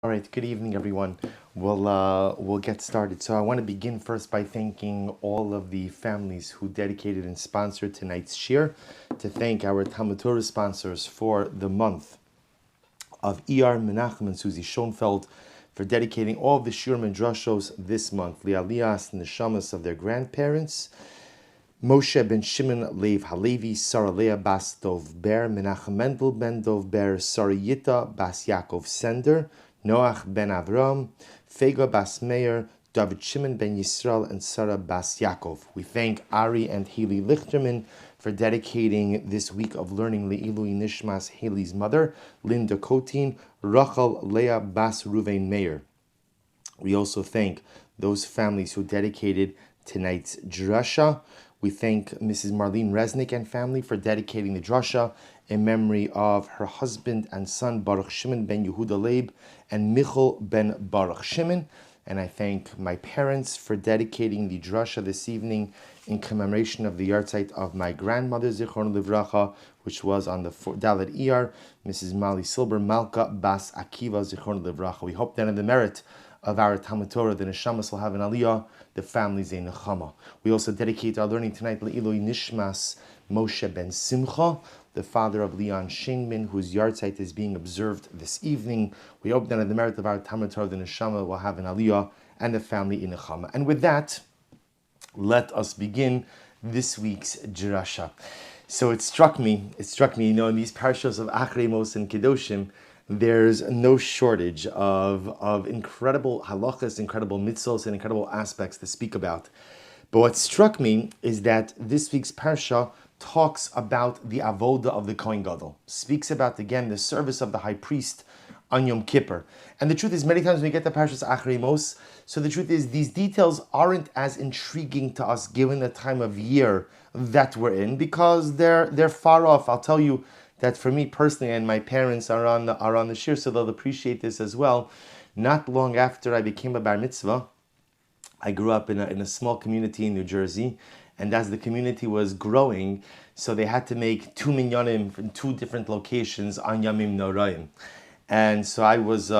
All right, good evening, everyone. We'll get started. So I want to begin first by thanking all of the families who dedicated and sponsored tonight's shir, to thank our Talmud Torah sponsors for the month of ER Menachem and Susie Schoenfeld for dedicating all of the shir and drashos this month, li'aliyas and the shamas of their grandparents, Moshe ben Shimon Lev Halevi, Sarah Leah bas Dov Ber, Menachem Mendel ben Dov Ber, Sarah Yita bas Yaakov Sender, Noach ben Avram, Fega bas Meir, David Shimon ben Yisrael, and Sarah bas Yaakov. We thank Ari and Haley Lichterman for dedicating this week of learning Le'ilui Nishmas Haley's mother, Linda Kotin, Rachel Leah bas Ruvain Meir. We also thank those families who dedicated tonight's Drasha. We thank Mrs. Marlene Resnick and family for dedicating the Drasha in memory of her husband and son Baruch Shimon ben Yehuda Leib and Michal ben Baruch Shimon. And I thank my parents for dedicating the Drasha this evening in commemoration of the yahrzeit of my grandmother Zichron Livracha, which was on the Dalet Iyar, Mrs. Mali Silber Malka Bas Akiva Zichron Livracha. We hope that in the merit of our Talmud Torah, the Neshamas will have an aliyah, the families a nechama. We also dedicate our learning tonight Le'ilui Nishmas Moshe ben Simcha, the father of Leon Shingman, whose yahrzeit is being observed this evening. We hope that in the merit of our Talmud Torah, the Neshama will have an aliyah and the family in nechama. And with that, let us begin this week's Drasha. So it struck me, in these parashas of Acharei Mos and Kedoshim, there's no shortage of incredible halachas, incredible mitzvos, and incredible aspects to speak about. But what struck me is that this week's parsha talks about the Avada of the Kohen Gadol, speaks about, again, the service of the high priest on Yom Kippur. And the truth is, many times when we get to Parshas Acharei Mos, so the truth is, these details aren't as intriguing to us given the time of year that we're in, because they're far off. I'll tell you that for me personally, and my parents are on the shir, so they'll appreciate this as well. Not long after I became a bar mitzvah, I grew up in a small community in New Jersey, and as the community was growing, so they had to make 2 minyanim in 2 different locations on Yamim Noraim. And so I was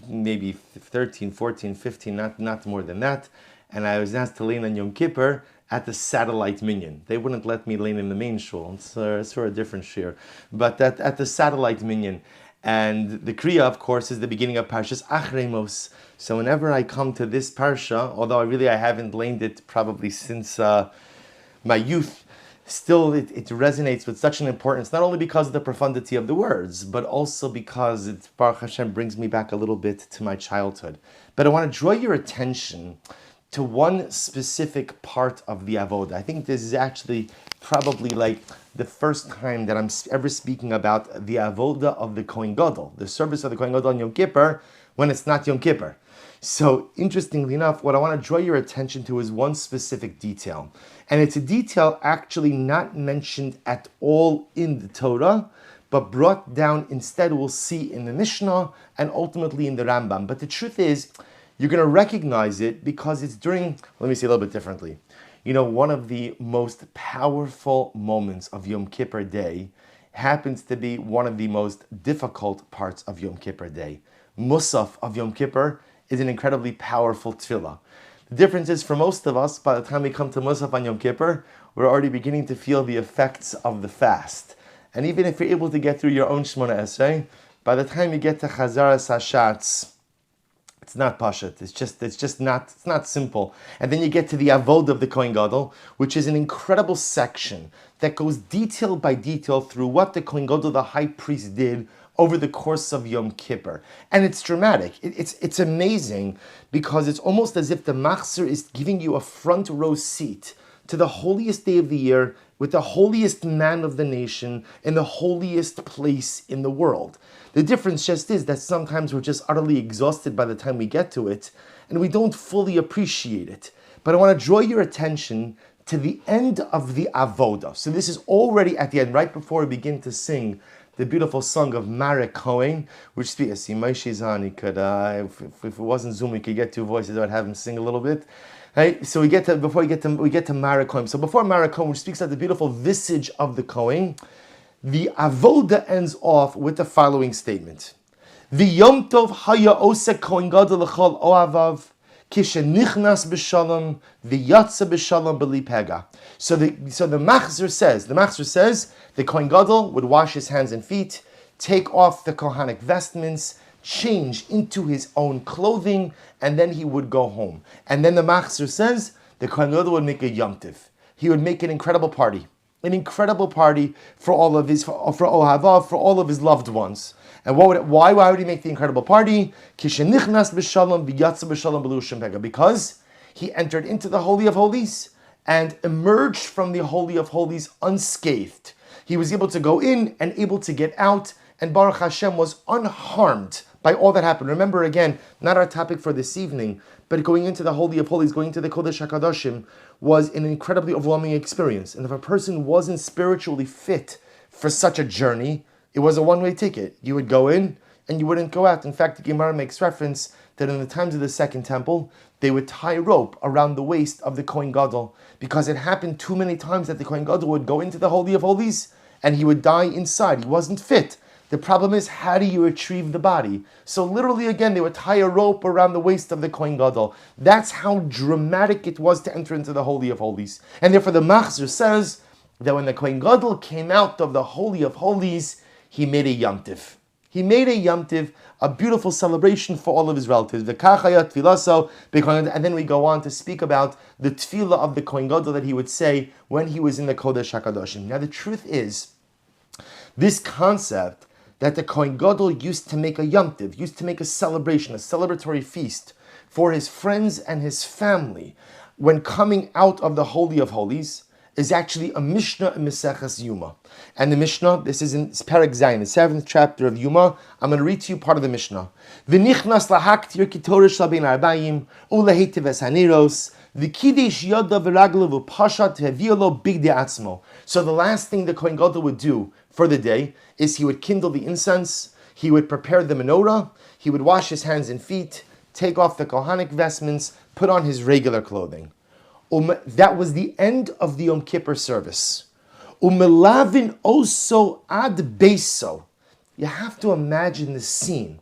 maybe 13, 14, 15, not more than that, and I was asked to lean on Yom Kippur at the satellite minyan. They wouldn't let me lean in the main shul. It's for a different shir. But at the satellite minyan. And the Kriya, of course, is the beginning of Parshas Acharei Mos. So whenever I come to this Parsha, although I haven't leaned it probably since my youth, still it resonates with such an importance, not only because of the profundity of the words, but also because it, Baruch Hashem, brings me back a little bit to my childhood. But I want to draw your attention to one specific part of the Avoda. I think this is actually probably like the first time that I'm ever speaking about the Avoda of the Kohen Gadol, the service of the Kohen Gadol on Yom Kippur, when it's not Yom Kippur. So interestingly enough, what I want to draw your attention to is one specific detail. And it's a detail actually not mentioned at all in the Torah, but brought down instead, we'll see in the Mishnah and ultimately in the Rambam. But the truth is, you're going to recognize it because it's during, let me say a little bit differently. One of the most powerful moments of Yom Kippur Day happens to be one of the most difficult parts of Yom Kippur Day. Musaf of Yom Kippur is an incredibly powerful tefillah. The difference is, for most of us, by the time we come to Musaf on Yom Kippur, we're already beginning to feel the effects of the fast. And even if you're able to get through your own Shmona Esrei, by the time you get to Chazaras Hashatz, it's not pashat. It's not simple. And then you get to the Avod of the Kohen Gadol, which is an incredible section that goes detail by detail through what the Kohen Gadol, the high priest, did over the course of Yom Kippur. And it's dramatic. It's amazing because it's almost as if the Machzor is giving you a front row seat to the holiest day of the year with the holiest man of the nation in the holiest place in the world. The difference just is that sometimes we're just utterly exhausted by the time we get to it, and we don't fully appreciate it. But I want to draw your attention to the end of the Avoda. So this is already at the end, right before we begin to sing the beautiful song of Marek Cohen, which speaks. See, Moshe's on. He could, if it wasn't Zoom, we could get 2 voices. I'd have him sing a little bit. Right? So we get to Marek Cohen. So before Marek Cohen, which speaks of the beautiful visage of the Cohen, the Avoda ends off with the following statement. The Yom Tov haya oseh Kohen Gadol l'chol oavav kishenichnas b'shalom v'yatsa b'shalom b'li pega. So the Machzor says the Kohen Gadol would wash his hands and feet, take off the Kohanic vestments, change into his own clothing, and then he would go home. And then the Machzor says the Kohen Gadol would make a Yom Tov. He would make an incredible party for all of his, for Ohavav, for all of his loved ones. And why would he make the incredible party? Because he entered into the Holy of Holies and emerged from the Holy of Holies unscathed. He was able to go in and able to get out, and Baruch Hashem was unharmed by all that happened. Remember, again, not our topic for this evening, but going into the Holy of Holies, going to the Kodesh HaKadoshim, was an incredibly overwhelming experience. And if a person wasn't spiritually fit for such a journey, it was a one-way ticket. You would go in and you wouldn't go out. In fact, the Gemara makes reference that in the times of the Second Temple, they would tie rope around the waist of the Kohen Gadol, because it happened too many times that the Kohen Gadol would go into the Holy of Holies and he would die inside. He wasn't fit. The problem is, how do you retrieve the body? So literally, again, they would tie a rope around the waist of the Kohen Gadol. That's how dramatic it was to enter into the Holy of Holies. And therefore the Machzor says that when the Kohen Gadol came out of the Holy of Holies, he made a Yom Tiv. He made a Yom Tiv, a beautiful celebration for all of his relatives. And then we go on to speak about the tefillah of the Kohen Gadol that he would say when he was in the Kodesh HaKadoshim. Now the truth is, this concept that the Kohen Gadol used to make a Yom Tiv, used to make a celebration, a celebratory feast for his friends and his family when coming out of the Holy of Holies, is actually a Mishnah in Maseches Yuma. And the Mishnah, this is in Perek Zayin, the 7th chapter of Yuma. I'm going to read to you part of the Mishnah. V'nichnas lahaktir kitorish labein arbayim ulehetiv es haniros v'kidish yoda v'raglo v'pashat heviolo big de'atzmo. So the last thing the Kohen Gadol would do for the day is he would kindle the incense, he would prepare the menorah, he would wash his hands and feet, take off the Kohanic vestments, put on his regular clothing. That was the end of the Yom Kippur service. Umelavin oso ad beso. You have to imagine the scene.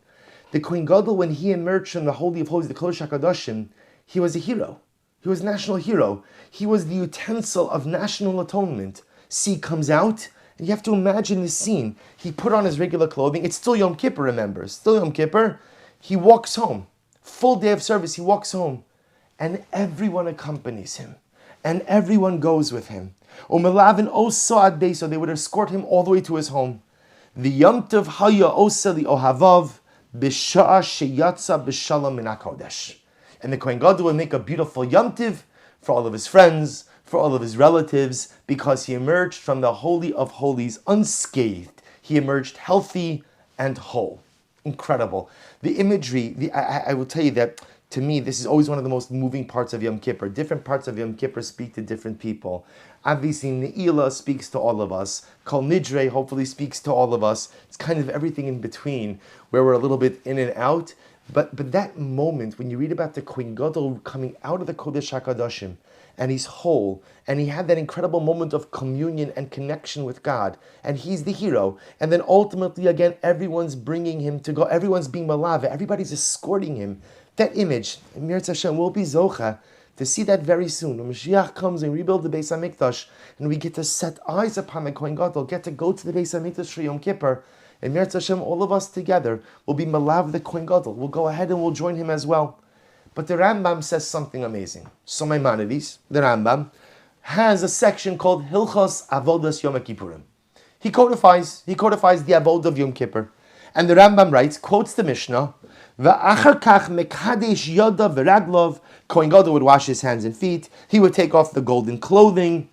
The Kohen Gadol, when he emerged from the Holy of Holies, the Kodesh HaKadoshim, he was a hero. He was a national hero. He was the utensil of national atonement. See, comes out, and you have to imagine the scene. He put on his regular clothing. It's still Yom Kippur, remember. Still Yom Kippur. He walks home. Full day of service, he walks home. And everyone accompanies him. And everyone goes with him. Umelavin oso ad beso. They would escort him all the way to his home. The Yom Tov haya osa li ohavav b'sha'a sheyatza b'shalom min HaKodesh. And the Kohen Gadol would make a beautiful Yom Tov for all of his friends, for all of his relatives, because he emerged from the Holy of Holies unscathed. He emerged healthy and whole. Incredible. The imagery, I will tell you that, to me, this is always one of the most moving parts of Yom Kippur. Different parts of Yom Kippur speak to different people. Obviously, Ne'ilah speaks to all of us. Kol Nidre hopefully speaks to all of us. It's kind of everything in between, where we're a little bit in and out. But that moment, when you read about the Kohen Gadol coming out of the Kodesh HaKadoshim, and he's whole, and he had that incredible moment of communion and connection with God, and he's the hero, and then ultimately, again, everyone's bringing him to go, everyone's being malava, everybody's escorting him. That image, Mir Hashem, will be zocha to see that very soon. When Mashiach comes and rebuild the Beis HaMikdash, and we get to set eyes upon the Kohen Gadol, get to go to the Beis HaMikdash for Yom Kippur, and Mir Hashem, all of us together will be malav the Kohen Gadol. We'll go ahead and we'll join him as well. But the Rambam says something amazing. So Maimonides, the Rambam, has a section called Hilchos Avodas Yom Kippurim. He codifies the Avod of Yom Kippur. And the Rambam writes, quotes the Mishnah, V'achar kach mekadesh yoda v'raglov. Kohen Gadol would wash his hands and feet. He would take off the golden clothing.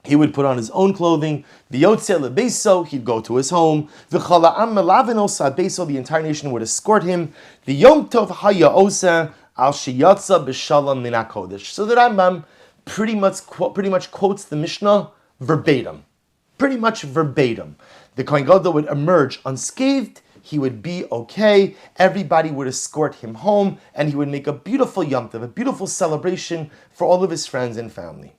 He would put on his own clothing. V'yotze lebeso. He'd go to his home. V'chala am melavin osa beso. The entire nation would escort him. V'yom tov haya osa al sheyatza b'shalom min HaKodesh. So the Rambam pretty much quotes the Mishnah verbatim. Pretty much verbatim. The Kohen Gadol would emerge unscathed. He would be okay. Everybody would escort him home, and he would make a beautiful Yom Tov, a beautiful celebration for all of his friends and family.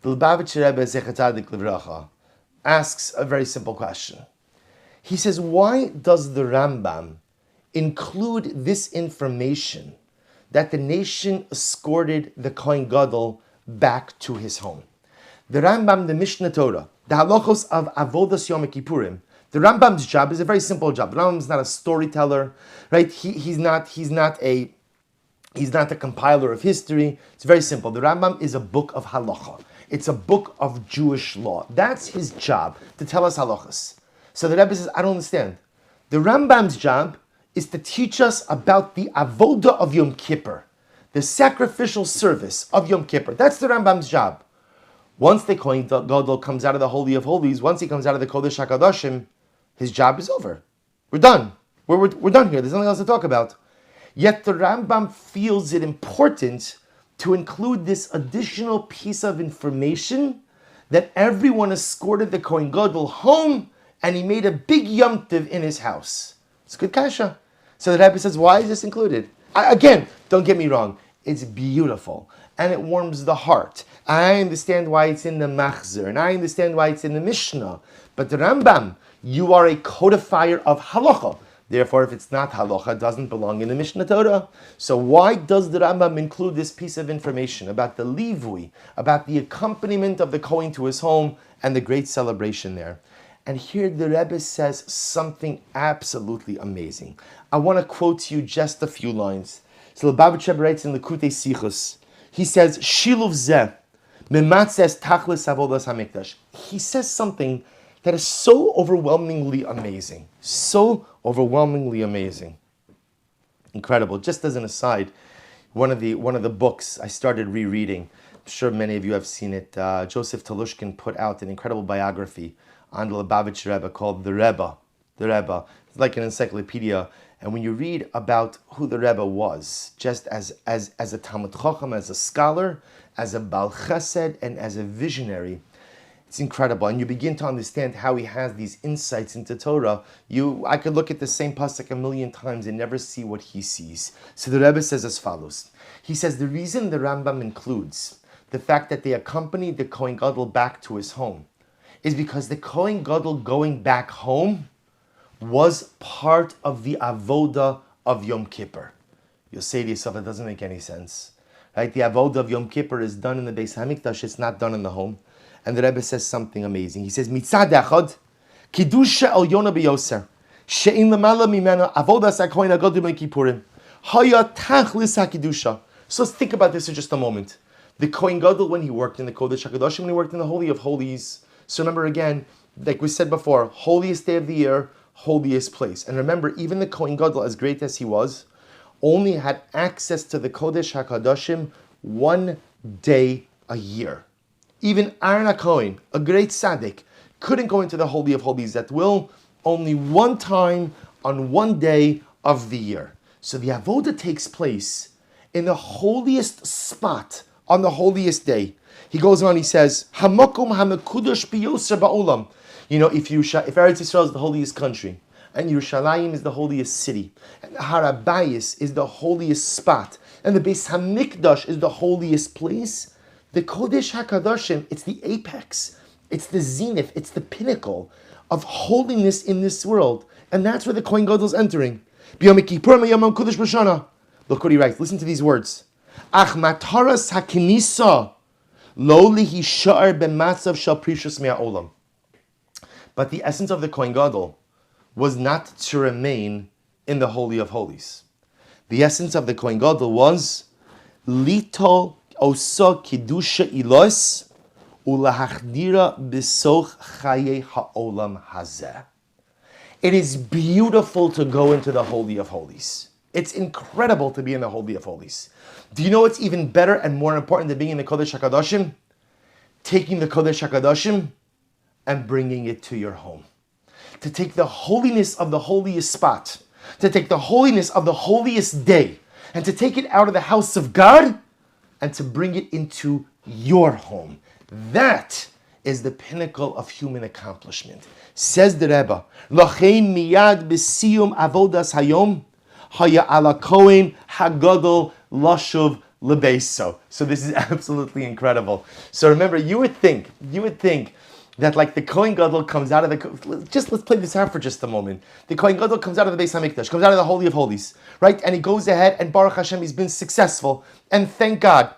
The Lubavitcher Rebbe Zecher Tzadik Livracha asks a very simple question. He says, why does the Rambam include this information that the nation escorted the Kohen Gadol back to his home. The Rambam, the Mishnah Torah, the halachos of Avodas Yom Kippurim. The Rambam's job is a very simple job. The Rambam's not a storyteller, right? He's not a compiler of history. It's very simple. The Rambam is a book of halacha. It's a book of Jewish law. That's his job, to tell us halachas. So the Rebbe says, I don't understand. The Rambam's job is to teach us about the Avoda of Yom Kippur, the sacrificial service of Yom Kippur. That's the Rambam's job. Once the Kohen Gadol comes out of the Holy of Holies, once he comes out of the Kodesh HaKadoshim, his job is over. We're done. We're done here. There's nothing else to talk about. Yet the Rambam feels it important to include this additional piece of information that everyone escorted the Kohen Gadol home and he made a big Yom Tov in his house. It's good kasha. So the Rebbe says, why is this included? Again, don't get me wrong. It's beautiful and it warms the heart. I understand why it's in the Machzor and I understand why it's in the Mishnah. But the Rambam, you are a codifier of halacha. Therefore, if it's not halacha, it doesn't belong in the Mishnah Torah. So why does the Rambam include this piece of information about the livui, about the accompaniment of the Kohen to his home and the great celebration there? And here the Rebbe says something absolutely amazing. I want to quote to you just a few lines. So the Lubavitcher writes in Likutei Sichos, he says, Shiluv zeh, mematzes tachlis avodas hamikdash. He says something that is so overwhelmingly amazing. So overwhelmingly amazing. Incredible. Just as an aside, one of the books I started rereading, I'm sure many of you have seen it, Joseph Telushkin put out an incredible biography on the Lubavitcher Rebbe called The Rebbe. The Rebbe. It's like an encyclopedia. And when you read about who the Rebbe was, just as a Talmud Chacham, as a scholar, as a Baal Chesed, and as a visionary, it's incredible. And you begin to understand how he has these insights into Torah. I could look at the same pasuk a million times and never see what he sees. So the Rebbe says as follows. He says the reason the Rambam includes the fact that they accompanied the Kohen Gadol back to his home is because the Kohen Gadol going back home was part of the Avoda of Yom Kippur. You'll say to yourself, it doesn't make any sense. Right? The Avoda of Yom Kippur is done in the Beis HaMikdash, it's not done in the home. And the Rebbe says something amazing. He says, Mitzad echad, Kiddusha el Yona beyoser, she'in lemala mimena avodas haKohen HaGadol b'Yom Kippurim, haya tachlis haKiddusha. So let's think about this for just a moment. The Kohen Gadol, when he worked in the Kodesh HaKadoshim, when he worked in the Holy of Holies. So remember again, like we said before, holiest day of the year, holiest place. And remember, even the Kohen Gadol, as great as he was, only had access to the Kodesh HaKadoshim one day a year. Even Aaron HaKohen, a great tzaddik, couldn't go into the Holy of Holies at will, only one time on one day of the year. So the Avoda takes place in the holiest spot on the holiest day. He goes on, he says, Hamakom hamekudosh biyoser ba'olam. You know, if Eretz Yisrael is the holiest country, and Yerushalayim is the holiest city, and Har HaBayis is the holiest spot, and the Beis HaMikdash is the holiest place, the Kodesh HaKadoshim, it's the apex, it's the zenith, it's the pinnacle of holiness in this world. And that's where the Kohen Gadol is entering. B'Yom Kippur Yom Kodesh B'Shana. Look what he writes, listen to these words. Ach mataras hakinisa lo lihishar b'matzav shel prishus me'olam. But the essence of the Kohen Gadol was not to remain in the Holy of Holies. The essence of the Kohen Gadol was litol osa kiddusha ilos ulahachdira b'soch chaye ha'olam hazeh. It is beautiful to go into the Holy of Holies. It's incredible to be in the Holy of Holies. Do you know what's even better and more important than being in the Kodesh HaKadoshim? Taking the Kodesh HaKadoshim and bringing it to your home. To take the holiness of the holiest spot, to take the holiness of the holiest day, and to take it out of the house of God, and to bring it into your home. That is the pinnacle of human accomplishment. Says the Rebbe, L'chein miyad b'siyum avodas hayom, haya ala Kohen hagadol lashuv lebeso. So this is absolutely incredible. So remember, you would think, that like the Kohen Gadol comes out of let's play this out for just a moment. The Kohen Gadol comes out of the Beis HaMikdash, comes out of the Holy of Holies, right? And he goes ahead and Baruch Hashem, he's been successful. And thank God,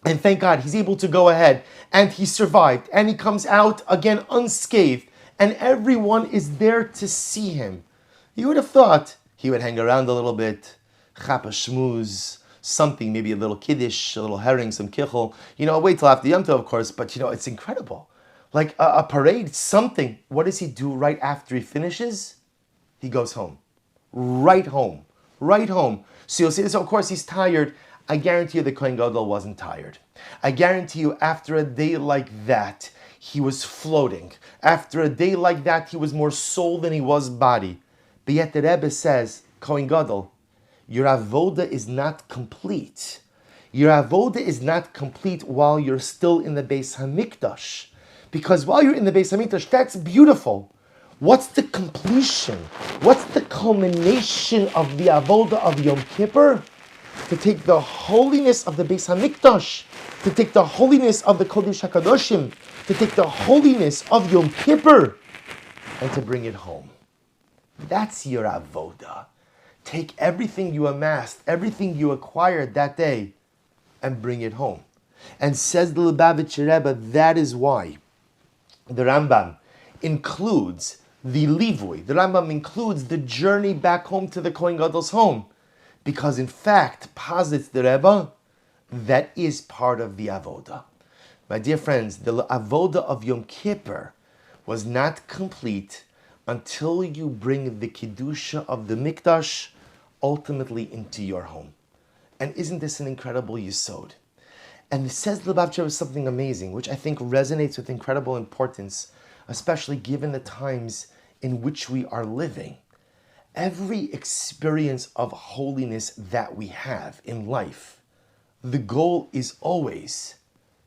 he's able to go ahead and he survived. And he comes out again unscathed. And everyone is there to see him. You would have thought he would hang around a little bit, chapa shmooze, something, maybe a little kiddush, a little herring, some kichel. Wait till after Yom Tov, of course, but it's incredible. Like a parade, something. What does he do right after he finishes? He goes home. Right home. So you'll see, so of course he's tired. I guarantee you the Kohen Gadol wasn't tired. I guarantee you after a day like that, he was floating. After a day like that, he was more soul than he was body. But yet the Rebbe says, Kohen Gadol, your avoda is not complete. Your avoda is not complete while you're still in the Beis HaMikdash. Because while you're in the Beis HaMikdash, that's beautiful. What's the completion? What's the culmination of the avoda of Yom Kippur? To take the holiness of the Beis HaMikdash, to take the holiness of the Kodesh HaKadoshim, to take the holiness of Yom Kippur, and to bring it home. That's your avoda. Take everything you amassed, everything you acquired that day, and bring it home. And says the Lubavitcher Rebbe, that is why the Rambam includes the livui. The Rambam includes the journey back home to the Kohen Gadol's home. Because in fact, posits the Rebbe, that is part of the avoda. My dear friends, the avoda of Yom Kippur was not complete until you bring the Kedusha of the Mikdash ultimately into your home. And isn't this an incredible yesod? And it says the Lubavitcher something amazing, which I think resonates with incredible importance, especially given the times in which we are living. Every experience of holiness that we have in life, the goal is always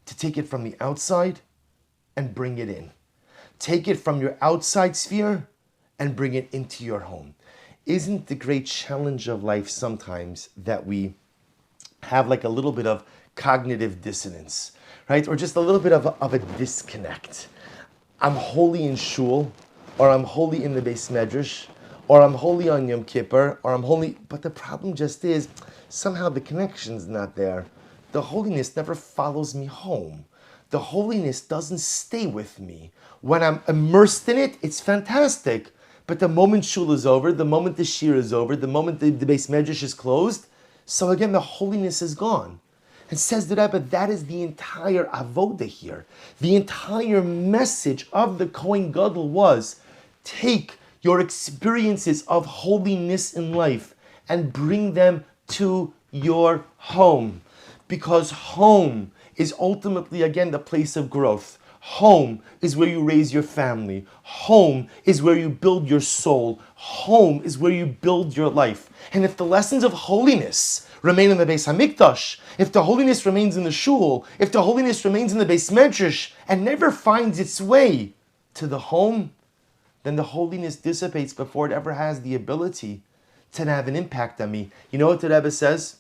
to take it from the outside and bring it in. Take it from your outside sphere and bring it into your home. Isn't the great challenge of life sometimes that we have like a little bit of cognitive dissonance, right? Or just a little bit of a disconnect. I'm holy in shul, or I'm holy in the Beis Medrash, or I'm holy on Yom Kippur, or I'm holy, but the problem just is, somehow the connection's not there. The holiness never follows me home. The holiness doesn't stay with me. When I'm immersed in it, it's fantastic. But the moment shul is over, the moment the shir is over, the moment the Beis Medrash is closed, so again, the holiness is gone. And says the Rebbe, that is the entire avoda here. The entire message of the Kohen Gadol was, take your experiences of holiness in life and bring them to your home. Because home is ultimately, again, the place of growth. Home is where you raise your family. Home is where you build your soul. Home is where you build your life. And if the lessons of holiness remain in the Beis HaMikdash, if the holiness remains in the shul, if the holiness remains in the Beis Medrash and never finds its way to the home, then the holiness dissipates before it ever has the ability to have an impact on me. You know what the Rebbe says?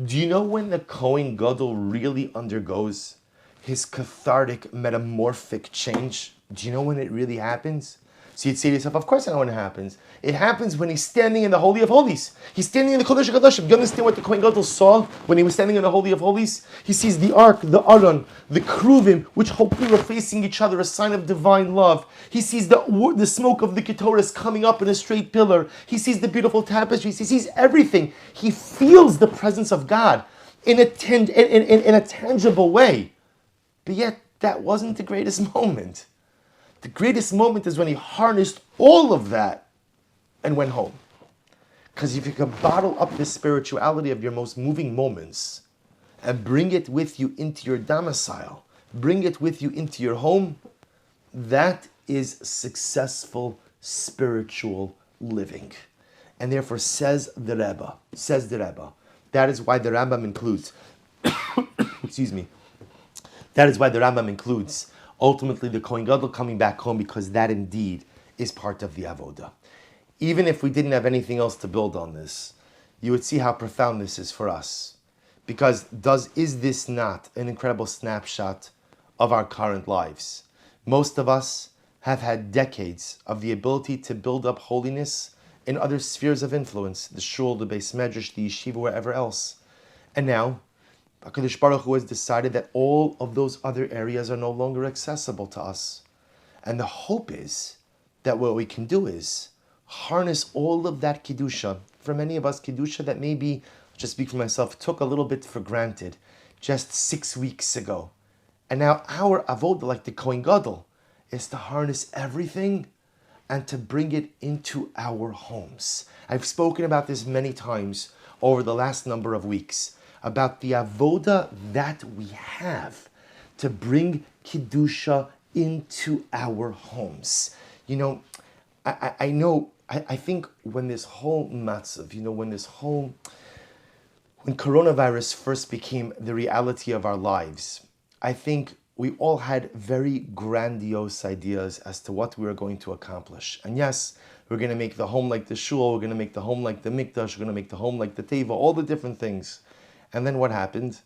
Do you know when the Kohen Gadol really undergoes his cathartic, metamorphic change? Do you know when it really happens? So you'd say to yourself, of course I know when it happens. It happens when he's standing in the Holy of Holies. He's standing in the Kodesh HaKadoshim. You understand what the Kohen Gadol saw when he was standing in the Holy of Holies? He sees the Ark, the Aron, the Kruvim, which hopefully were facing each other, a sign of divine love. He sees the smoke of the Ketores coming up in a straight pillar. He sees the beautiful tapestries. He sees everything. He feels the presence of God in a tangible way. But yet, that wasn't the greatest moment. The greatest moment is when he harnessed all of that and went home. Because if you can bottle up the spirituality of your most moving moments and bring it with you into your domicile, bring it with you into your home, that is successful spiritual living. And therefore, says the Rebbe, that is why the Rambam includes, excuse me, that is why the Rambam includes ultimately the Kohen Gadol coming back home, because that indeed is part of the avoda. Even if we didn't have anything else to build on this, you would see how profound this is for us. Because is this not an incredible snapshot of our current lives? Most of us have had decades of the ability to build up holiness in other spheres of influence, the shul, the beis medrash, the yeshiva, wherever else. And now, HaKadosh Baruch Hu has decided that all of those other areas are no longer accessible to us. And the hope is that what we can do is harness all of that Kedusha. For many of us, Kedusha that maybe, I'll just speak for myself, took a little bit for granted just 6 weeks ago. And now our Avoda, like the Kohen Gadol, is to harness everything and to bring it into our homes. I've spoken about this many times over the last number of weeks, about the Avoda that we have to bring Kedusha into our homes. You know, I think when this whole matzav, when coronavirus first became the reality of our lives, I think we all had very grandiose ideas as to what we were going to accomplish. And yes, we're going to make the home like the shul, we're going to make the home like the mikdash, we're going to make the home like the teva, all the different things. And then what happened?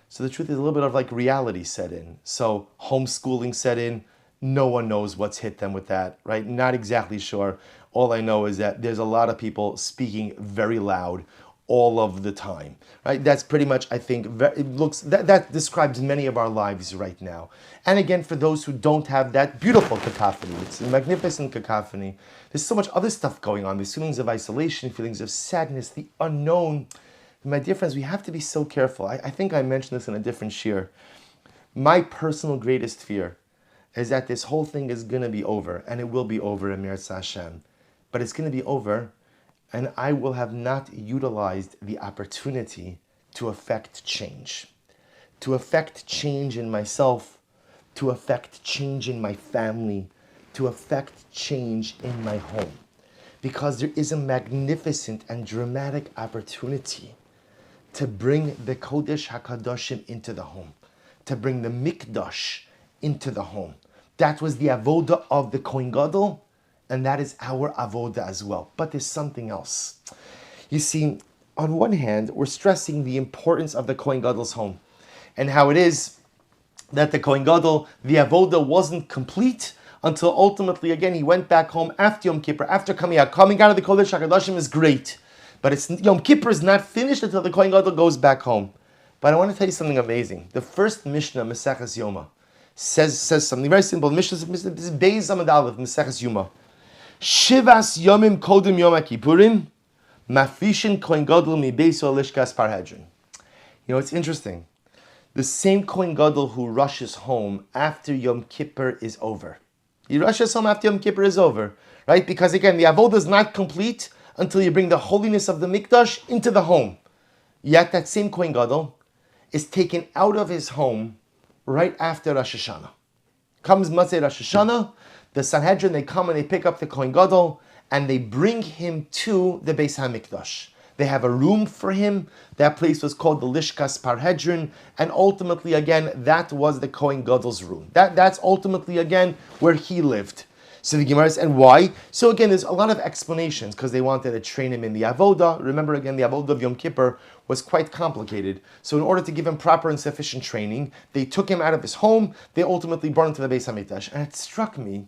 So the truth is a little bit of like reality set in. So homeschooling set in. No one knows what's hit them with that, right? Not exactly sure. All I know is that there's a lot of people speaking very loud all of the time, right? That's pretty much, I think, that describes many of our lives right now. And again, for those who don't have that beautiful cacophony, it's a magnificent cacophony. There's so much other stuff going on. There's feelings of isolation, feelings of sadness, the unknown. My dear friends, we have to be so careful. I think I mentioned this in a different shir. My personal greatest fear is that this whole thing is going to be over, and it will be over in Mir Hashem. But it's going to be over, and I will have not utilized the opportunity to affect change. To affect change in myself, to affect change in my family, to affect change in my home. Because there is a magnificent and dramatic opportunity to bring the Kodesh HaKadoshim into the home, to bring the Mikdash into the home. That was the Avoda of the Kohen Gadol, and that is our Avoda as well. But there's something else. You see, on one hand, we're stressing the importance of the Kohen Gadol's home, and how it is that the Kohen Gadol, the Avoda wasn't complete until ultimately, again, he went back home after Yom Kippur, after coming out. Coming out of the Kodesh HaKadoshim is great, but Yom Kippur is not finished until the Kohen Gadol goes back home. But I want to tell you something amazing. The first Mishnah, Maseches Yoma, says something very simple. Mishnah, this is Beis Amud Aleph, Maseches Yoma. Shivas Yomim Kodem Yom HaKippurim, Mafishin Kohen Gadol Mi Beiso Lishkas Parhedrin. You know, it's interesting. The same Kohen Gadol who rushes home after Yom Kippur is over. He rushes home after Yom Kippur is over, right? Because again, the Avodah is not complete until you bring the holiness of the Mikdash into the home. Yet that same Kohen Gadol is taken out of his home right after Rosh Hashanah. Comes Matzei Rosh Hashanah, the Sanhedrin, they come and they pick up the Kohen Gadol and they bring him to the Beis HaMikdash. They have a room for him. That place was called the Lishkas Parhedrin, and ultimately, again, that was the Kohen Gadol's room. That's ultimately, again, where he lived. So the Gemara says, and why? So again, there's a lot of explanations, because they wanted to train him in the Avoda. Remember, again, the Avoda of Yom Kippur was quite complicated. So in order to give him proper and sufficient training, they took him out of his home. They ultimately brought him to the Beis HaMikdash. And it struck me,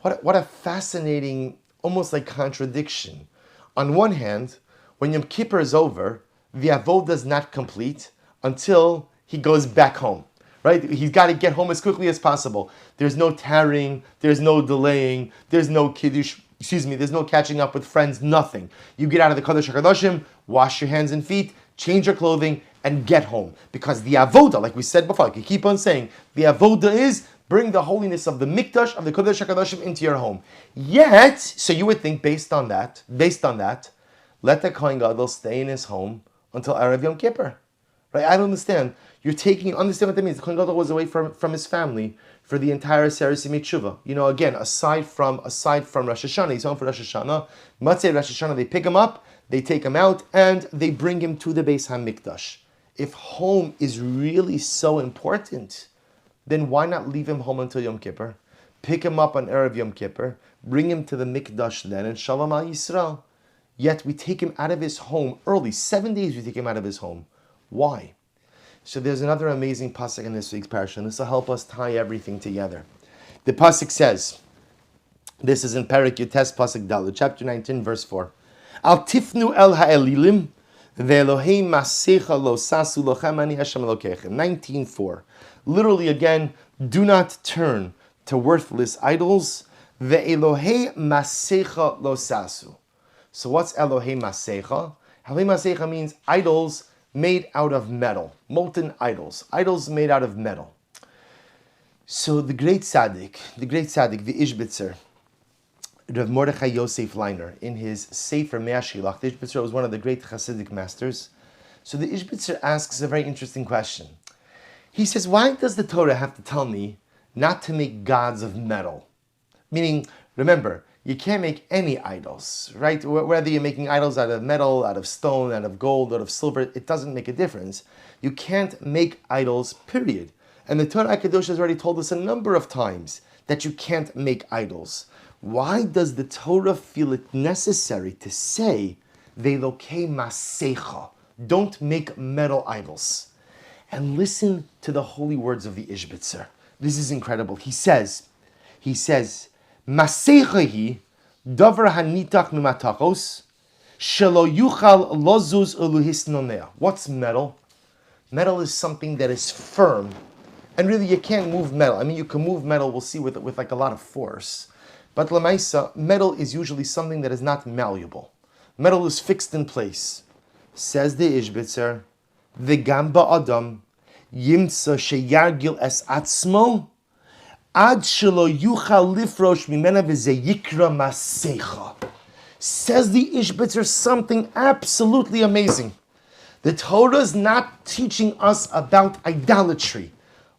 what a fascinating, almost like contradiction. On one hand, when Yom Kippur is over, the Avodah is not complete until he goes back home, right? He's got to get home as quickly as possible. There's no tarrying, there's no delaying, there's no there's no catching up with friends, nothing. You get out of the Kodesh HaKadoshim, wash your hands and feet, change your clothing, and get home. Because the Avodah, like we said before, like you keep on saying, the Avodah is bring the holiness of the Mikdash, of the Kodesh HaKadoshim into your home. Yet, so you would think based on that, let the Kohen Gadol stay in his home until Erev Yom Kippur. Right? I don't understand. Understand what that means. The Kohen Gadol was away from his family for the entire Seres Yemei Tshuva. You know, again, aside from Rosh Hashanah, he's home for Rosh Hashanah. Matzei Rosh Hashanah, they pick him up, they take him out, and they bring him to the Beis HaMikdash. If home is really so important, then why not leave him home until Yom Kippur? Pick him up on Erev Yom Kippur, bring him to the Mikdash then, and Shalom Al Yisrael. Yet we take him out of his home early. 7 days we take him out of his home. Why? So there's another amazing pasuk in this week's parasha, and this will help us tie everything together. The pasuk says, this is in Perek Yutes pasuk Dalet, chapter 19, verse 4. Al tifnu el ha'elilim ve'elohei masecha lo sasu lochem ani Hashem Elokechem. 19:4. Literally again, do not turn to worthless idols. Ve'elohei masecha lo sasu. So what's Elohei masecha? Elohei masecha means idols made out of metal, molten idols made out of metal. So the great tzaddik, the Ishbitzer, Rav Mordechai Yosef Leiner, in his Sefer Me'ashilach, the Ishbitzer was one of the great Hasidic masters. So the Ishbitzer asks a very interesting question. He says, why does the Torah have to tell me not to make gods of metal? Meaning, remember, you can't make any idols, right? Whether you're making idols out of metal, out of stone, out of gold, out of silver, it doesn't make a difference. You can't make idols, period. And the Torah Kedoshim has already told us a number of times that you can't make idols. Why does the Torah feel it necessary to say, Ve'elokei masecha, don't make metal idols? And listen to the holy words of the Ishbitzer. This is incredible. He says, Masecha hi davar hanitach mimatachos shelo yuchal lozuz uluhisnonea. What's metal? Metal is something that is firm. And really, you can't move metal. I mean, you can move metal, we'll see, with like a lot of force. But lemaisa, metal is usually something that is not malleable. Metal is fixed in place. Says the Ishbitzer, V'gam ba'adam yimtza sheyargil es atzmo ad shelo yuchal lifrosh mimena v'ze yikra masecha. Says the Ishbitzer something absolutely amazing. The Torah is not teaching us about idolatry.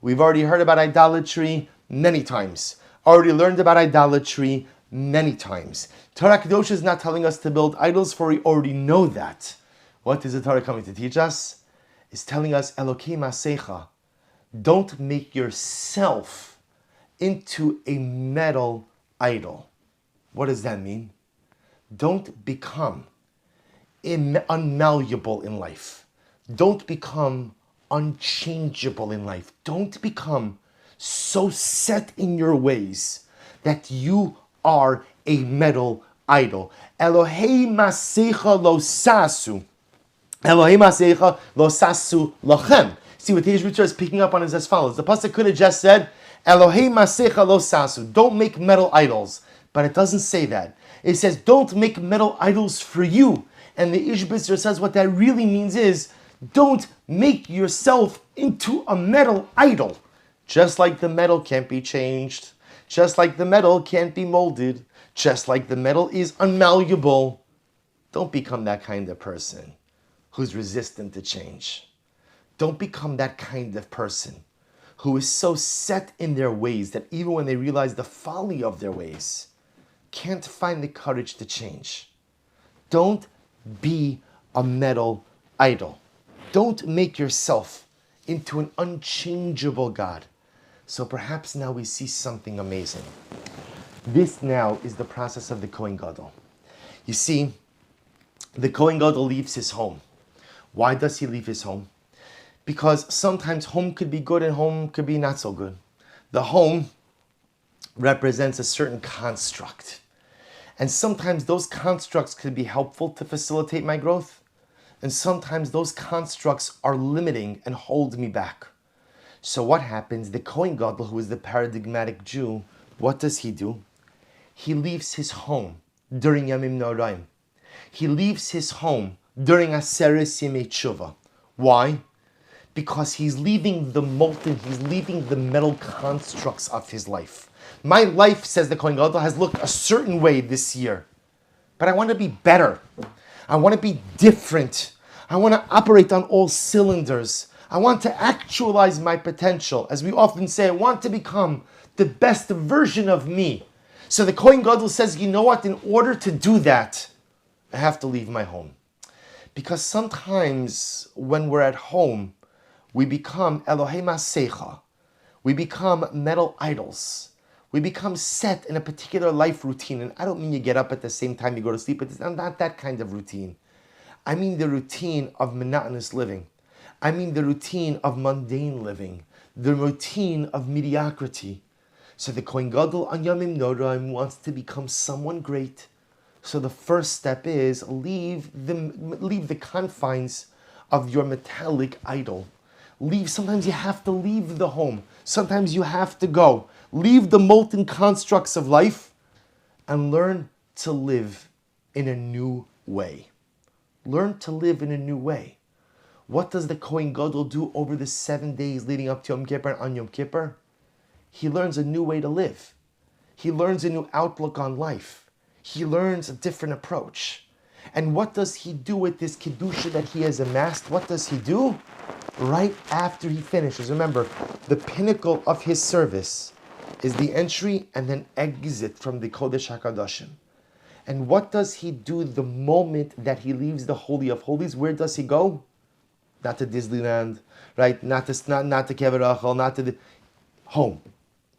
We've already heard about idolatry many times. Already learned about idolatry many times. Torah Kedoshim is not telling us to build idols, for we already know that. What is the Torah coming to teach us? It's telling us, Elokei masecha, don't make yourself into a metal idol. What does that mean? Don't become unmalleable in life. Don't become unchangeable in life. Don't become so set in your ways that you are a metal idol. Elohei masecha lo sasu. Elohei masecha lo sasu lachem. See what the Ishbitzer is picking up on is as follows. The pasuk could have just said, Elohei masecha lo sasu. Don't make metal idols. But it doesn't say that. It says, don't make metal idols for you. And the Ishbitzer says what that really means is, don't make yourself into a metal idol. Just like the metal can't be changed, just like the metal can't be molded, just like the metal is unmalleable, don't become that kind of person who's resistant to change. Don't become that kind of person who is so set in their ways that even when they realize the folly of their ways, can't find the courage to change. Don't be a metal idol. Don't make yourself into an unchangeable God. So perhaps now we see something amazing. This now is the process of the Kohen Gadol. You see, the Kohen Gadol leaves his home. Why does he leave his home? Because sometimes home could be good and home could be not so good. The home represents a certain construct. And sometimes those constructs could be helpful to facilitate my growth. And sometimes those constructs are limiting and hold me back. So what happens? The Kohen Gadol, who is the paradigmatic Jew, what does he do? He leaves his home during Yamim Noraim. He leaves his home during Aseres Yemei Tshuva. Why? Because he's leaving the molten, he's leaving the metal constructs of his life. My life, says the Kohen Gadol, has looked a certain way this year. But I want to be better. I want to be different. I want to operate on all cylinders. I want to actualize my potential. As we often say, I want to become the best version of me. So the Kohen Gadol says, you know what? In order to do that, I have to leave my home. Because sometimes when we're at home, we become Elohei Masecha. We become metal idols. We become set in a particular life routine. And I don't mean you get up at the same time you go to sleep. It's not that kind of routine. I mean the routine of monotonous living. I mean the routine of mundane living. The routine of mediocrity. So the Kohen Gadol on Yamim Noraim wants to become someone great. So the first step is leave the confines of your metallic idol. Sometimes you have to leave the home. Sometimes you have to go. Leave the molten constructs of life and learn to live in a new way. Learn to live in a new way. What does the Kohen Gadol do over the 7 days leading up to Yom Kippur and on Yom Kippur? He learns a new way to live. He learns a new outlook on life. He learns a different approach. And what does he do with this Kedusha that he has amassed? What does he do? Right after he finishes. Remember, the pinnacle of his service is the entry and then exit from the Kodesh HaKadoshim. And what does he do the moment that he leaves the Holy of Holies? Where does he go? Not to Disneyland, right? Not to Kever Rachel, not to the... Home.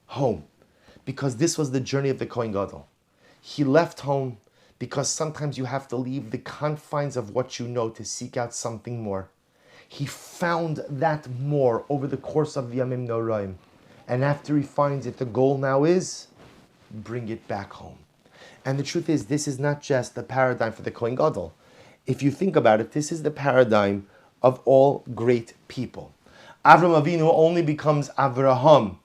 Home. Because this was the journey of the Kohen Gadol. He left home because sometimes you have to leave the confines of what you know to seek out something more. He found that more over the course of Yamim Noraim. And after he finds it, the goal now is bring it back home. And the truth is, this is not just the paradigm for the Kohen Gadol. If you think about it, this is the paradigm of all great people. Avram Avinu only becomes Avraham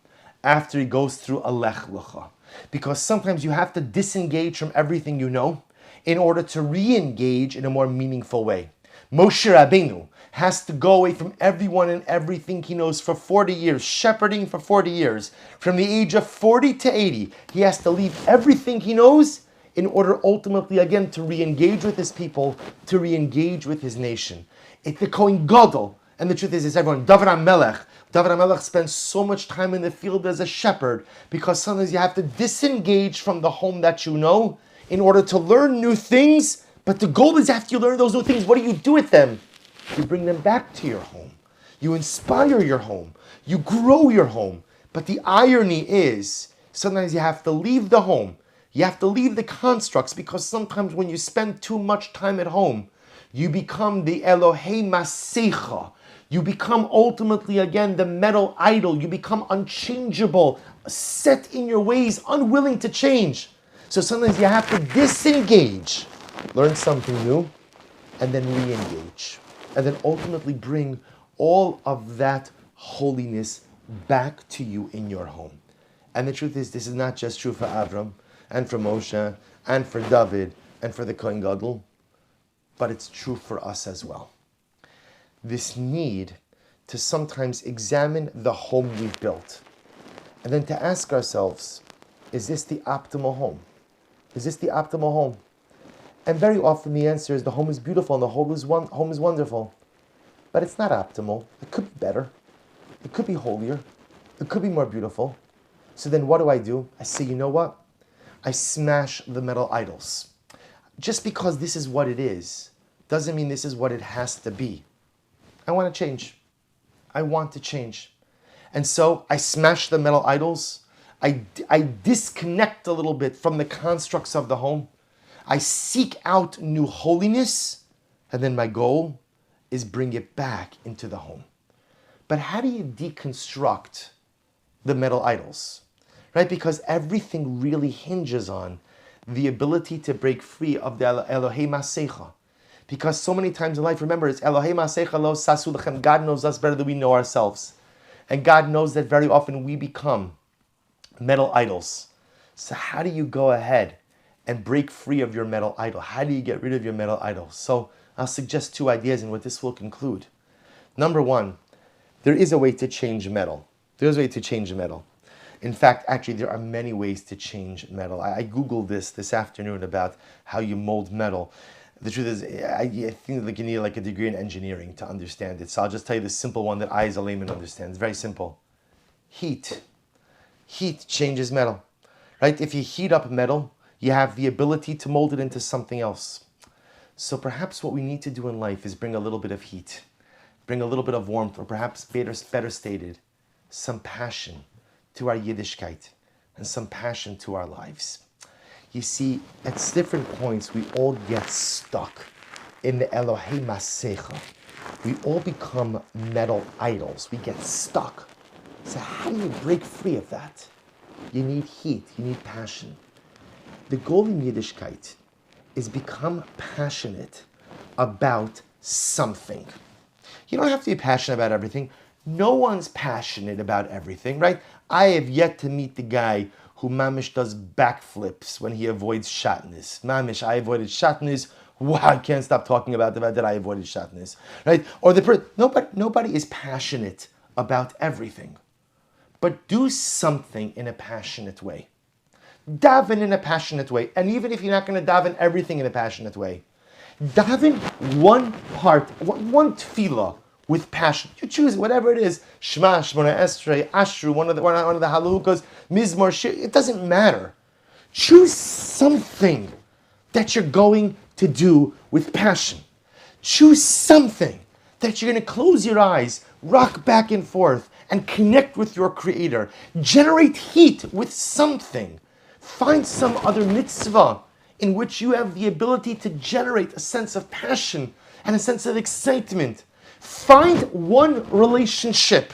after he goes through a Lech Lecha. Because sometimes you have to disengage from everything you know in order to re-engage in a more meaningful way. Moshe Rabbeinu has to go away from everyone and everything he knows for 40 years, shepherding for 40 years. From the age of 40 to 80, he has to leave everything he knows in order ultimately, again, to re-engage with his people, to re-engage with his nation. It's the Kohen Gadol, and the truth is everyone, David HaMelech spends so much time in the field as a shepherd because sometimes you have to disengage from the home that you know in order to learn new things. But the goal is after you learn those new things, what do you do with them? You bring them back to your home. You inspire your home. You grow your home. But the irony is, sometimes you have to leave the home. You have to leave the constructs because sometimes when you spend too much time at home, you become the Elohei Masecha. You become ultimately, again, the metal idol. You become unchangeable, set in your ways, unwilling to change. So sometimes you have to disengage, learn something new, and then re-engage. And then ultimately bring all of that holiness back to you in your home. And the truth is, this is not just true for Avram, and for Moshe, and for David, and for the Kohen Gadol, but it's true for us as well. This need to sometimes examine the home we've built, and then to ask ourselves, is this the optimal home? Is this the optimal home? And very often the answer is the home is beautiful and the home is wonderful. But it's not optimal. It could be better. It could be holier. It could be more beautiful. So then what do? I say, you know what? I smash the metal idols. Just because this is what it is, doesn't mean this is what it has to be. I want to change. I want to change. And so I smash the metal idols. I disconnect a little bit from the constructs of the home. I seek out new holiness. And then my goal is bring it back into the home. But how do you deconstruct the metal idols? Right? Because everything really hinges on the ability to break free of the Elohei Masecha. Because so many times in life, remember, it's Elohei Masecha lo sasu lechem. God knows us better than we know ourselves. And God knows that very often we become metal idols. So how do you go ahead and break free of your metal idol? How do you get rid of your metal idol? So I'll suggest 2 ideas and what this will conclude. Number 1, there is a way to change metal. There's a way to change metal. In fact, actually, there are many ways to change metal. I Googled this afternoon about how you mold metal. The truth is, I think that you need like a degree in engineering to understand it. So I'll just tell you the simple one that I as a layman understand. It's very simple. Heat. Heat changes metal. Right? If you heat up metal, you have the ability to mold it into something else. So perhaps what we need to do in life is bring a little bit of heat, bring a little bit of warmth, or perhaps better stated, some passion to our Yiddishkeit and some passion to our lives. You see, at different points, we all get stuck in the Elohei Masecha. We all become metal idols. We get stuck. So how do you break free of that? You need heat. You need passion. The goal in Yiddishkeit is become passionate about something. You don't have to be passionate about everything. No one's passionate about everything, right? I have yet to meet the guy who mamish does backflips when he avoids shatnez. Mamish, I avoided shatnez. Wow, I can't stop talking about the fact that I avoided shatnez, right? Or nobody is passionate about everything, but do something in a passionate way. Daven in a passionate way, and even if you're not going to daven everything in a passionate way, daven one part, one tefillah with passion. You choose whatever it is. Shema, Shmona Esrei, Ashru, one of the halukos, Mizmor, Shir. It doesn't matter. Choose something that you're going to do with passion. Choose something that you're going to close your eyes, rock back and forth, and connect with your Creator. Generate heat with something. Find some other mitzvah in which you have the ability to generate a sense of passion and a sense of excitement. Find one relationship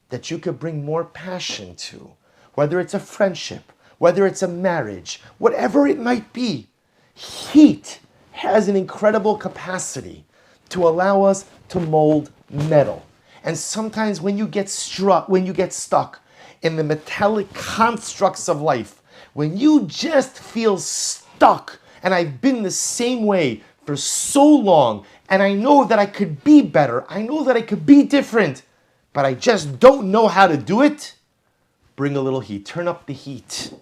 that you could bring more passion to, whether it's a friendship, whether it's a marriage, whatever it might be. Heat has an incredible capacity to allow us to mold metal. And sometimes when you get stuck in the metallic constructs of life, when you just feel stuck, and I've been the same way for so long, and I know that I could be better, I know that I could be different, but I just don't know how to do it, bring a little heat. Turn up the heat.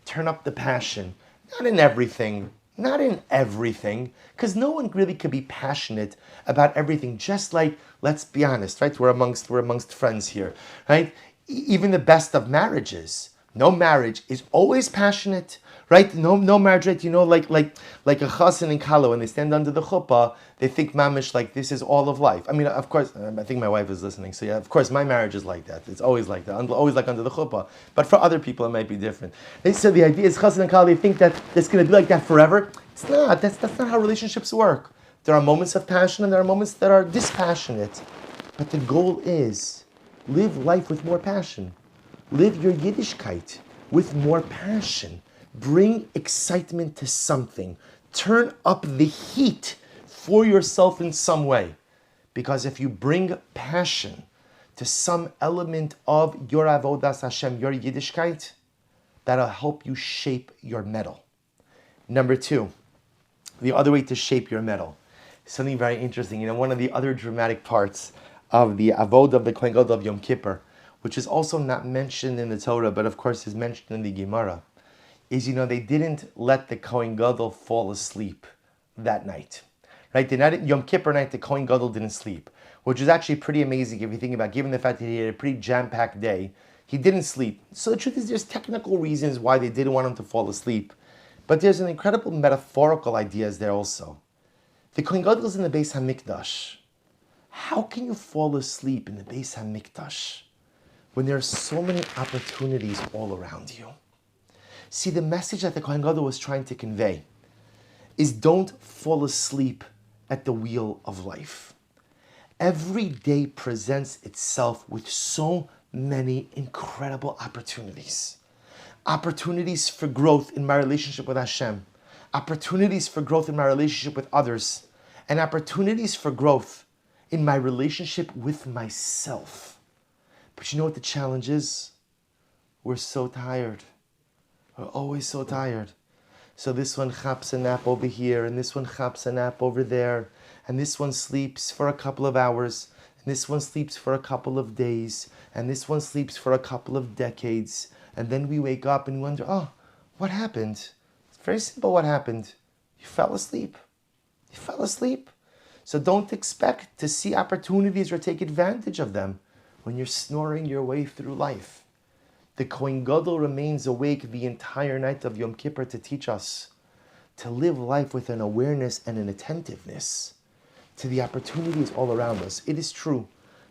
Turn up the passion. Not in everything, because no one really could be passionate about everything. Just like, let's be honest, right? We're amongst friends here, right? Even the best of marriages. No marriage is always passionate, right? No marriage, right? You know, like a chassan and kala, when they stand under the chuppah, they think mamish like this is all of life. I mean, of course, I think my wife is listening, so yeah, of course, my marriage is like that. It's always like that, always like under the chuppah. But for other people, it might be different. They said the idea is chassan and kala. They think that it's going to be like that forever. It's not. That's not how relationships work. There are moments of passion and there are moments that are dispassionate. But the goal is live life with more passion. Live your Yiddishkeit with more passion. Bring excitement to something. Turn up the heat for yourself in some way. Because if you bring passion to some element of your Avodas Hashem, your Yiddishkeit, that'll help you shape your metal. Number two, the other way to shape your metal. Something very interesting. You know, one of the other dramatic parts of the Avada of the Kohen Gadol of Yom Kippur, which is also not mentioned in the Torah, but of course is mentioned in the Gemara, is, you know, they didn't let the Kohen Gadol fall asleep that night. Right? The night, Yom Kippur night, the Kohen Gadol didn't sleep, which is actually pretty amazing if you think about it, given the fact that he had a pretty jam-packed day. He didn't sleep. So the truth is there's technical reasons why they didn't want him to fall asleep, but there's an incredible metaphorical ideas there also. The Kohen Gadol is in the Beis HaMikdash. How can you fall asleep in the Beis HaMikdash when there are so many opportunities all around you? See, the message that the Kohen Gadol was trying to convey is don't fall asleep at the wheel of life. Every day presents itself with so many incredible opportunities. Opportunities for growth in my relationship with Hashem, opportunities for growth in my relationship with others, and opportunities for growth in my relationship with myself. But you know what the challenge is? We're so tired. We're always so tired. So this one chaps a nap over here, and this one chaps a nap over there, and this one sleeps for a couple of hours, and this one sleeps for a couple of days, and this one sleeps for a couple of decades, and then we wake up and wonder, oh, what happened? It's very simple what happened. You fell asleep. You fell asleep. So don't expect to see opportunities or take advantage of them when you're snoring your way through life. The Kohen Gadol remains awake the entire night of Yom Kippur to teach us to live life with an awareness and an attentiveness to the opportunities all around us. It is true,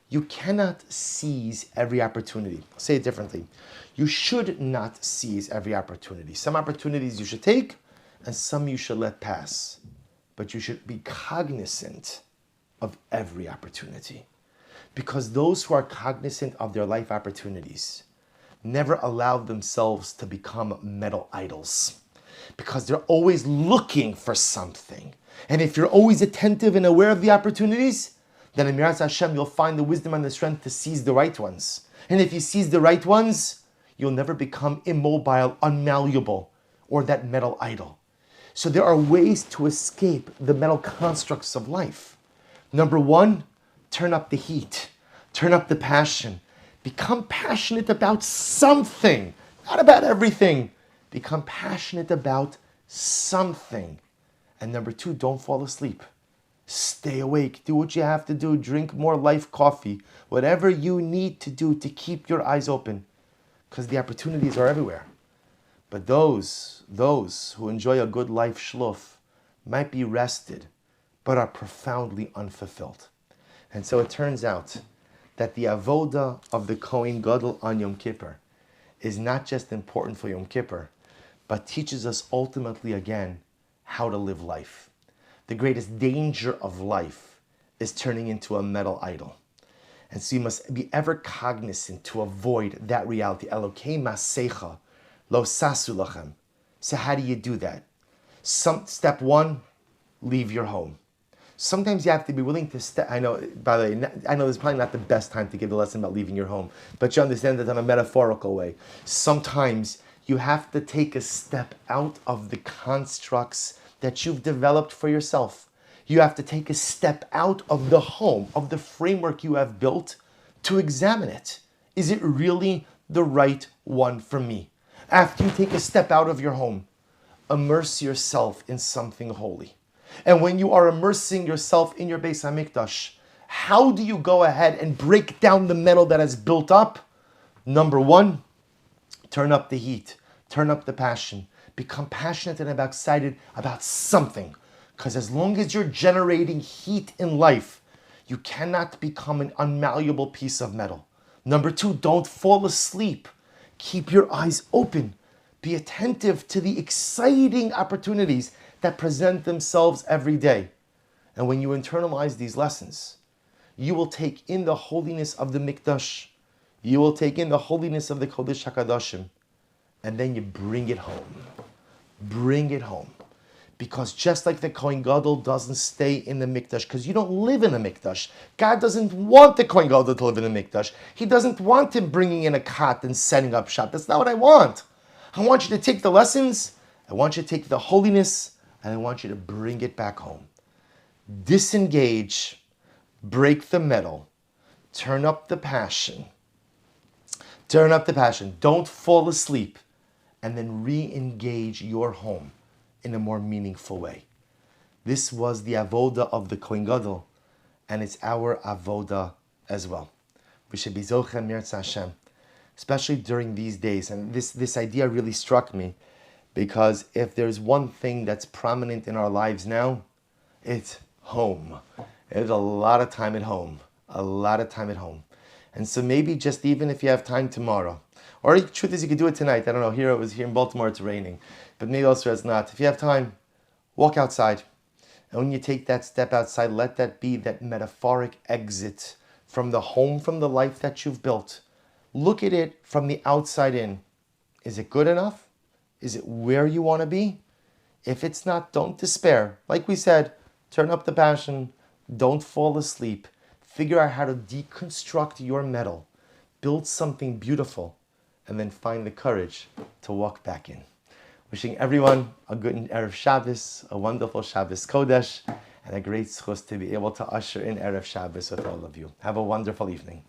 you cannot seize every opportunity. I'll say it differently. You should not seize every opportunity. Some opportunities you should take, and some you should let pass. But you should be cognizant of every opportunity. Because those who are cognizant of their life opportunities, never allow themselves to become metal idols, because they're always looking for something. And if you're always attentive and aware of the opportunities, then in Miras Hashem you'll find the wisdom and the strength to seize the right ones. And if you seize the right ones, you'll never become immobile, unmalleable, or that metal idol. So there are ways to escape the metal constructs of life. Number one, turn up the heat. Turn up the passion. Become passionate about something, not about everything. Become passionate about something. And number two, don't fall asleep. Stay awake. Do what you have to do. Drink more life coffee. Whatever you need to do to keep your eyes open, because the opportunities are everywhere. But those who enjoy a good life shluff might be rested, but are profoundly unfulfilled. And so it turns out that the Avada of the Kohen Gadol on Yom Kippur is not just important for Yom Kippur, but teaches us ultimately again how to live life. The greatest danger of life is turning into a metal idol. And so you must be ever cognizant to avoid that reality. Elokei masecha lo sasu lachem. So how do you do that? Step one, leave your home. Sometimes you have to be willing to step. I know, by the way, I know this is probably not the best time to give the lesson about leaving your home, but you understand that in a metaphorical way. Sometimes you have to take a step out of the constructs that you've developed for yourself. You have to take a step out of the home, of the framework you have built, to examine it. Is it really the right one for me? After you take a step out of your home, immerse yourself in something holy. And when you are immersing yourself in your Beis HaMikdash, how do you go ahead and break down the metal that has built up? Number one, turn up the heat, turn up the passion. Become passionate and excited about something. Because as long as you're generating heat in life, you cannot become an unmalleable piece of metal. Number two, don't fall asleep. Keep your eyes open. Be attentive to the exciting opportunities that present themselves every day. And when you internalize these lessons, you will take in the holiness of the Mikdash. You will take in the holiness of the Kodesh HaKadoshim. And then you bring it home. Bring it home. Because just like the Kohen Gadol doesn't stay in the Mikdash, because you don't live in the Mikdash. God doesn't want the Kohen Gadol to live in the Mikdash. He doesn't want him bringing in a cot and setting up shop. That's not what I want. I want you to take the lessons, I want you to take the holiness, and I want you to bring it back home. Disengage, break the metal, turn up the passion. Turn up the passion. Don't fall asleep. And then re-engage your home in a more meaningful way. This was the avoda of the Kohen Gadol, and it's our avoda as well. We should be zochem mirtz Hashem, especially during these days. And this idea really struck me, because if there's one thing that's prominent in our lives now, it's home. There's a lot of time at home. A lot of time at home. And so maybe just even if you have time tomorrow, or the truth is you could do it tonight. I don't know, here in Baltimore it's raining, but maybe elsewhere it's not. If you have time, walk outside. And when you take that step outside, let that be that metaphoric exit from the home, from the life that you've built. Look at it from the outside in. Is it good enough? Is it where you want to be? If it's not, don't despair. Like we said, turn up the passion. Don't fall asleep. Figure out how to deconstruct your metal. Build something beautiful. And then find the courage to walk back in. Wishing everyone a good Erev Shabbos, a wonderful Shabbos Kodesh, and a great zchus to be able to usher in Erev Shabbos with all of you. Have a wonderful evening.